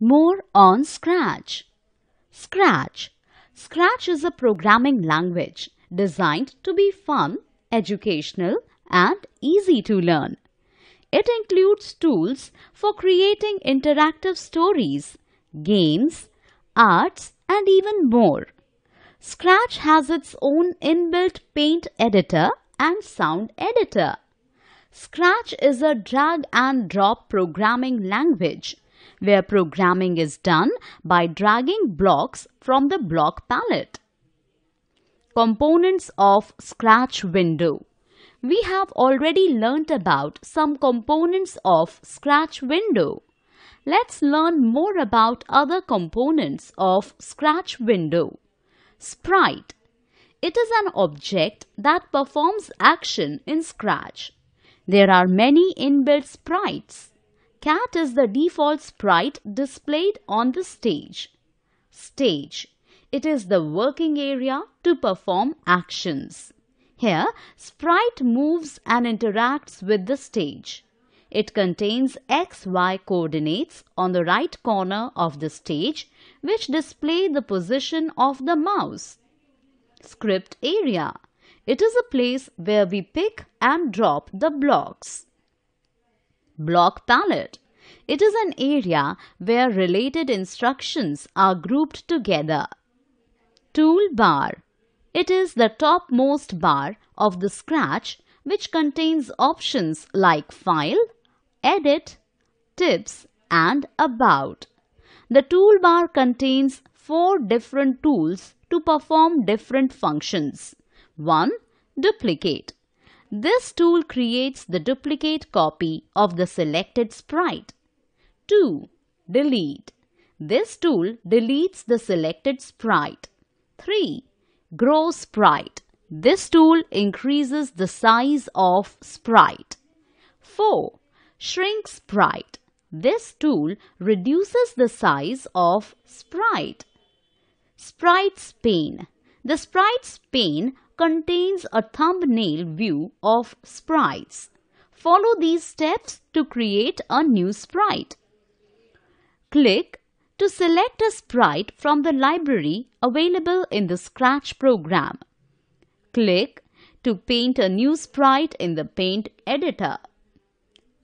More on Scratch. Scratch. Scratch is a programming language designed to be fun, educational, and easy to learn. It includes tools for creating interactive stories, games, arts, and even more. Scratch has its own inbuilt paint editor and sound editor. Scratch is a drag and drop programming language where programming is done by dragging blocks from the block palette. Components of Scratch window. We have already learnt about some components of Scratch window. Let's learn more about other components of Scratch window. Sprite. It is an object that performs action in Scratch. There are many inbuilt sprites. Cat is the default sprite displayed on the stage. Stage. It is the working area to perform actions. Here, Sprite moves and interacts with the stage. It contains XY coordinates on the right corner of the stage, which display the position of the mouse. Script area. It is a place where we pick and drop the blocks. Block palette. It is an area where related instructions are grouped together. Toolbar. It is the topmost bar of the Scratch which contains options like File, Edit, Tips, and About. The toolbar contains 4 different tools to perform different functions. 1. Duplicate. This tool creates the duplicate copy of the selected sprite. 2. Delete. This tool deletes the selected sprite. 3. Grow sprite. This tool increases the size of sprite. 4. Shrink sprite. This tool reduces the size of sprite. Sprites pane. The Sprites pane contains a thumbnail view of sprites. Follow these steps to create a new sprite. Click to select a sprite from the library available in the Scratch program. Click to paint a new sprite in the Paint editor.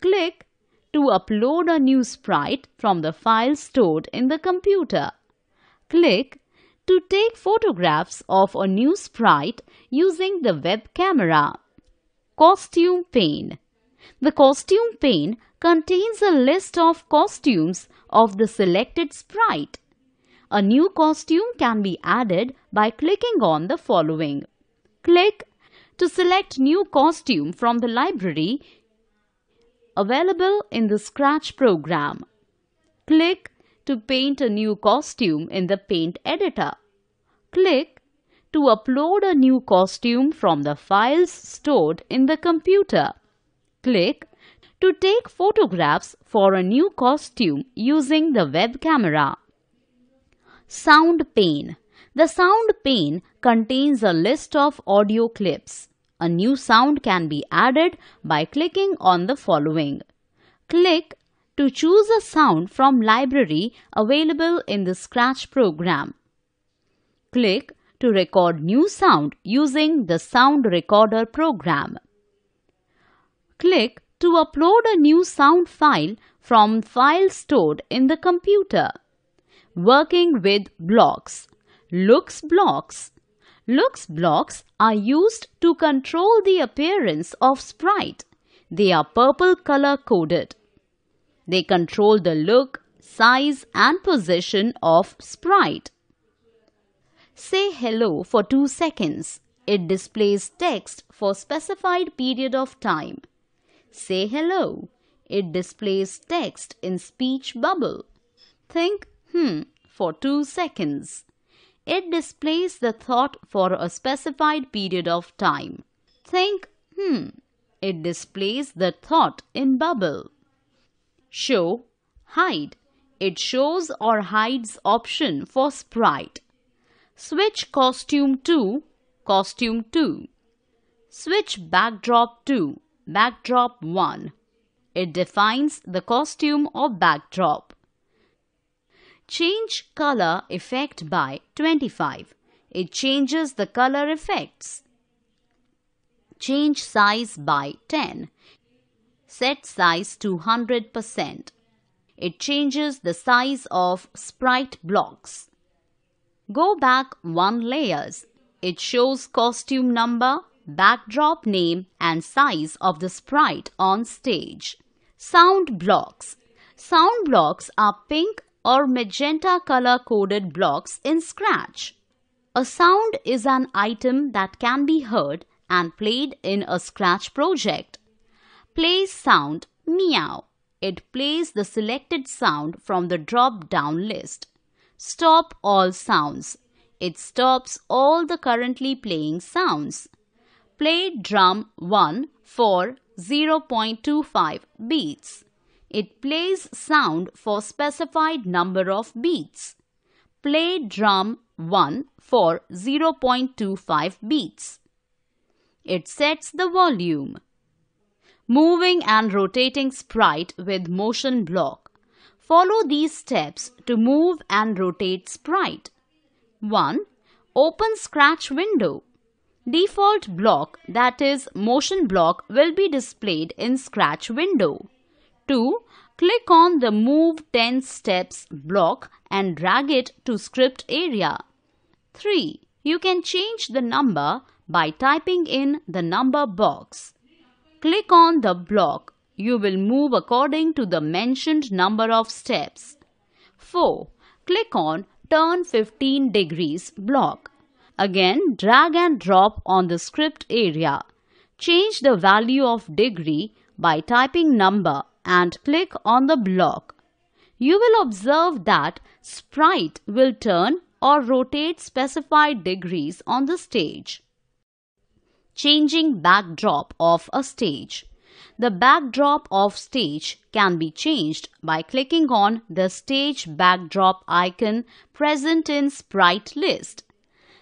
Click to upload a new sprite from the file stored in the computer. Click to take photographs of a new sprite using the web camera. Costume pane. The costume pane contains a list of costumes of the selected sprite. A new costume can be added by clicking on the following. Click to select new costume from the library available in the Scratch program. Click to paint a new costume in the Paint editor. Click to upload a new costume from the files stored in the computer. Click to take photographs for a new costume using the web camera. Sound pane. The sound pane contains a list of audio clips. A new sound can be added by clicking on the following. Click to choose a sound from library available in the Scratch program. Click to record new sound using the Sound Recorder program. Click to upload a new sound file from file stored in the computer. Working with blocks. Looks blocks. Looks blocks are used to control the appearance of sprite. They are purple color coded. They control the look, size, and position of sprite. Say hello for 2 seconds. It displays text for specified period of time. Say hello. It displays text in speech bubble. Think for 2 seconds. It displays the thought for a specified period of time. Think It displays the thought in bubble. Show, hide. It shows or hides option for sprite. Switch costume to costume 2. Switch backdrop to backdrop 1. It defines the costume or backdrop. Change color effect by 25. It changes the color effects. Change size by 10. Set size to 100%. It changes the size of sprite blocks. Go back 1 layers. It shows costume number, backdrop name and size of the sprite on stage. Sound blocks. Sound blocks are pink or magenta color-coded blocks in Scratch. A sound is an item that can be heard and played in a Scratch project. Plays sound meow. It plays the selected sound from the drop-down list. Stop all sounds. It stops all the currently playing sounds. Play drum 1 for 0.25 beats. It plays sound for specified number of beats. Play drum 1 for 0.25 beats. It sets the volume. Moving and rotating sprite with motion block. Follow these steps to move and rotate sprite. 1. Open Scratch window. Default block, that is motion block, will be displayed in Scratch window. 2. Click on the Move 10 Steps block and drag it to script area. 3. You can change the number by typing in the number box. Click on the block. You will move according to the mentioned number of steps. 4. Click on Turn 15 degrees block. Again, drag and drop on the script area. Change the value of degree by typing number and click on the block. You will observe that sprite will turn or rotate specified degrees on the stage. Changing backdrop of a stage. The backdrop of stage can be changed by clicking on the stage backdrop icon present in Sprite list.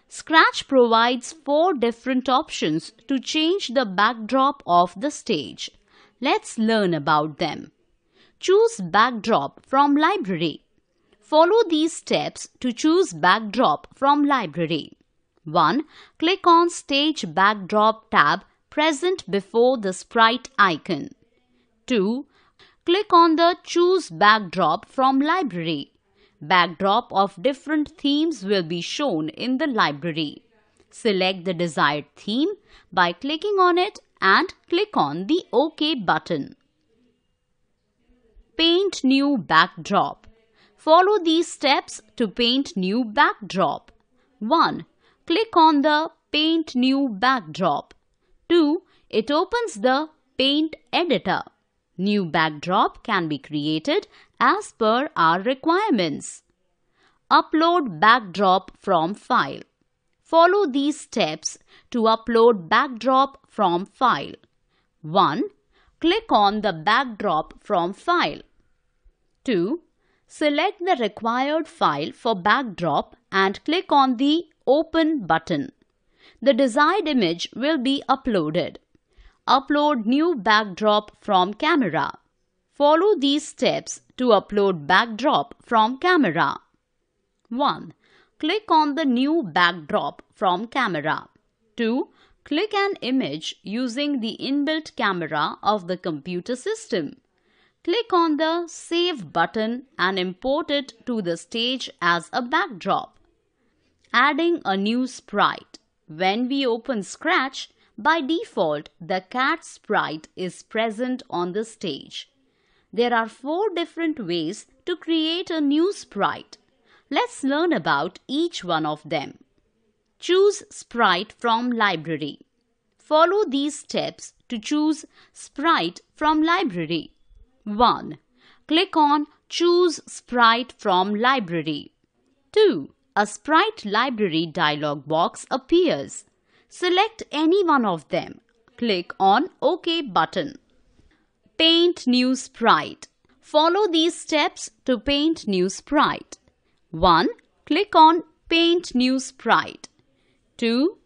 Scratch provides 4 different options to change the backdrop of the stage. Let's learn about them. Choose backdrop from library. Follow these steps to choose backdrop from library. 1. Click on Stage Backdrop tab present before the sprite icon. 2. Click on the Choose Backdrop from library. Backdrop of different themes will be shown in the library. Select the desired theme by clicking on it and click on the OK button. Paint new backdrop. Follow these steps to paint new backdrop. 1. Click on the Paint New Backdrop. 2. It opens the Paint Editor. New backdrop can be created as per our requirements. Upload backdrop from file. Follow these steps to upload backdrop from file. 1. Click on the backdrop from file. 2. Select the required file for backdrop and click on the Open button. The desired image will be uploaded. Upload new backdrop from camera. Follow these steps to upload backdrop from camera. 1. Click on the new backdrop from camera. 2. Click an image using the inbuilt camera of the computer system. Click on the Save button and import it to the stage as a backdrop. Adding a new sprite. When we open Scratch, by default, the cat sprite is present on the stage. There are 4 different ways to create a new sprite. Let's learn about each one of them. Choose Sprite from library. Follow these steps to choose Sprite from library. 1. Click on Choose Sprite from library. 2. A Sprite library dialog box appears. Select any one of them. Click on OK button. Paint new sprite. Follow these steps to paint new sprite. 1. Click on Paint new sprite. 2.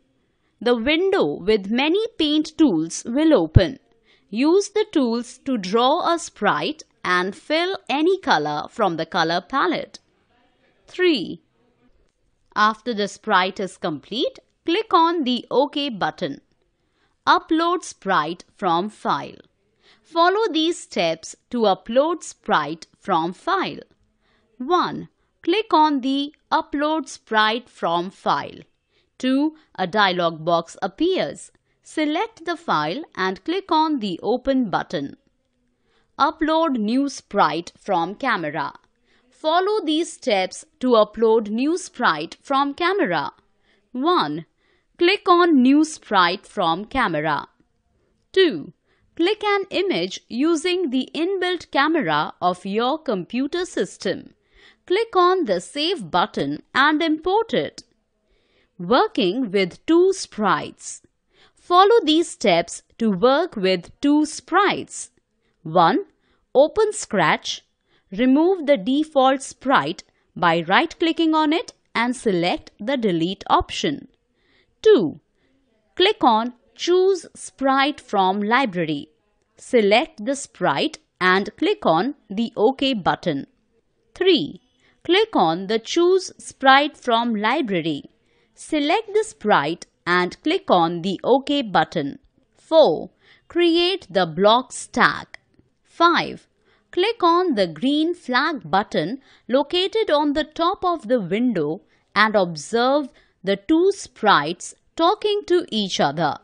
The window with many paint tools will open. Use the tools to draw a sprite and fill any color from the color palette. 3. After the sprite is complete, click on the OK button. Upload sprite from file. Follow these steps to upload sprite from file. 1. Click on the Upload Sprite from File. 2. A dialog box appears. Select the file and click on the Open button. Upload new sprite from camera. Follow these steps to upload new sprite from camera. 1. Click on New Sprite from camera. 2. Click an image using the inbuilt camera of your computer system. Click on the Save button and import it. Working with two sprites. Follow these steps to work with two sprites. 1. Open Scratch. Remove the default sprite by right-clicking on it and select the Delete option. 2. Click on Choose Sprite from Library. Select the sprite and click on the OK button. 3. Click on the Choose Sprite from Library. Select the sprite and click on the OK button. 4. Create the block stack. 5. Click on the green flag button located on the top of the window and observe the two sprites talking to each other.